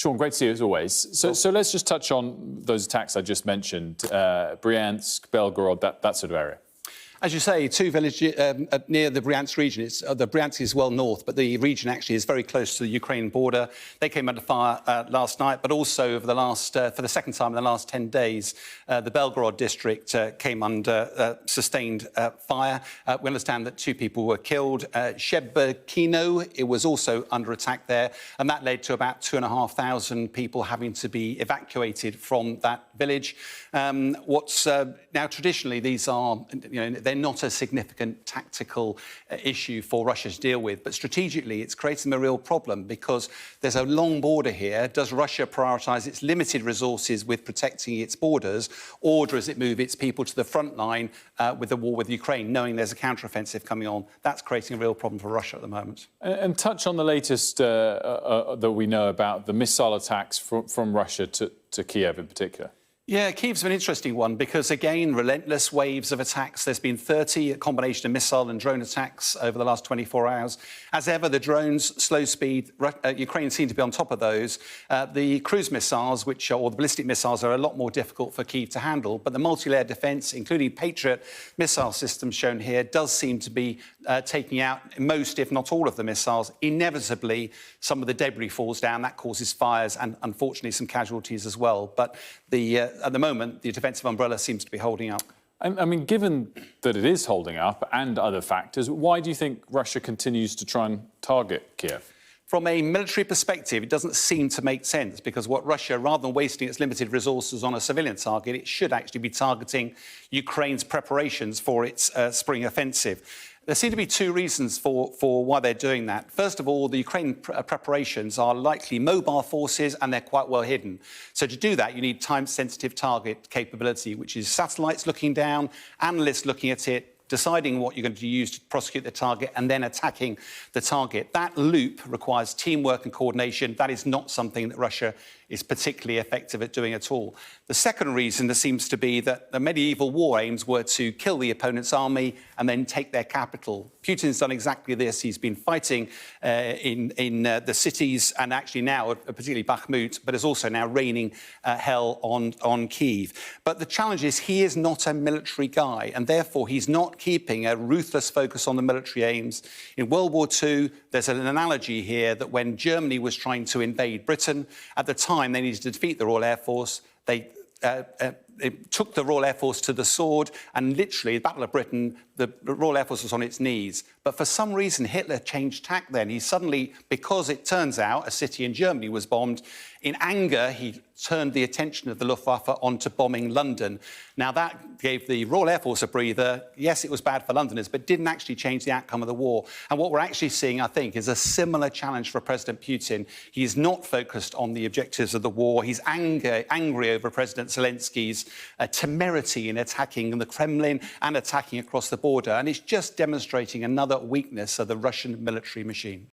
Sean, great to see you as always. So let's just touch on those attacks I just mentioned, Bryansk, Belgorod, that sort of area. As you say, two villages near the Bryansk region. The Bryansk is well north, but the region actually is very close to the Ukraine border. They came under fire last night, but also over the last, for the second time in the last 10 days, the Belgorod district came under sustained fire. We understand that 2 people were killed. Shebekino, it was also under attack there, and that led to about 2,500 people having to be evacuated from that village. Now traditionally these are, they're not a significant tactical issue for Russia to deal with, but strategically it's creating a real problem because there's a long border here. Does Russia prioritise its limited resources with protecting its borders, or does it move its people to the front line with the war with Ukraine, knowing there's a counteroffensive coming on? That's creating a real problem for Russia at the moment. And touch on the latest that we know about the missile attacks from Russia to Kiev in particular. Yeah, Kyiv's an interesting one because, again, relentless waves of attacks. There's been 30, a combination of missile and drone attacks over the last 24 hours. As ever, the drones, slow speed, Ukraine seem to be on top of those. The cruise missiles, or the ballistic missiles, are a lot more difficult for Kyiv to handle. But the multi-layer defence, including Patriot missile systems shown here, does seem to be taking out most, if not all, of the missiles. Inevitably, some of the debris falls down. That causes fires and, unfortunately, some casualties as well. But at the moment, the defensive umbrella seems to be holding up. I mean, given that it is holding up and other factors, why do you think Russia continues to try and target Kiev? From a military perspective, it doesn't seem to make sense because what Russia, rather than wasting its limited resources on a civilian target, it should actually be targeting Ukraine's preparations for its spring offensive. There seem to be 2 reasons for why they're doing that. First of all, the Ukraine preparations are likely mobile forces and they're quite well hidden. So to do that, you need time-sensitive target capability, which is satellites looking down, analysts looking at it, deciding what you're going to use to prosecute the target and then attacking the target. That loop requires teamwork and coordination. That is not something that Russia is particularly effective at doing at all. The second reason there seems to be that the medieval war aims were to kill the opponent's army and then take their capital. Putin's done exactly this. He's been fighting in the cities and actually now, particularly Bakhmut, but is also now raining hell on Kyiv. But the challenge is he is not a military guy and therefore he's not keeping a ruthless focus on the military aims. In World War II, there's an analogy here that when Germany was trying to invade Britain, at the time they needed to defeat the Royal Air Force. They took the Royal Air Force to the sword, and literally, the Battle of Britain, the Royal Air Force was on its knees. But for some reason, Hitler changed tack then. He suddenly, because it turns out a city in Germany was bombed, in anger, he turned the attention of the Luftwaffe onto bombing London. Now, that gave the Royal Air Force a breather. Yes, it was bad for Londoners, but didn't actually change the outcome of the war. And what we're actually seeing, I think, is a similar challenge for President Putin. He's not focused on the objectives of the war. He's angry over President Zelensky's temerity in attacking the Kremlin and attacking across the border. And it's just demonstrating another weakness of the Russian military machine.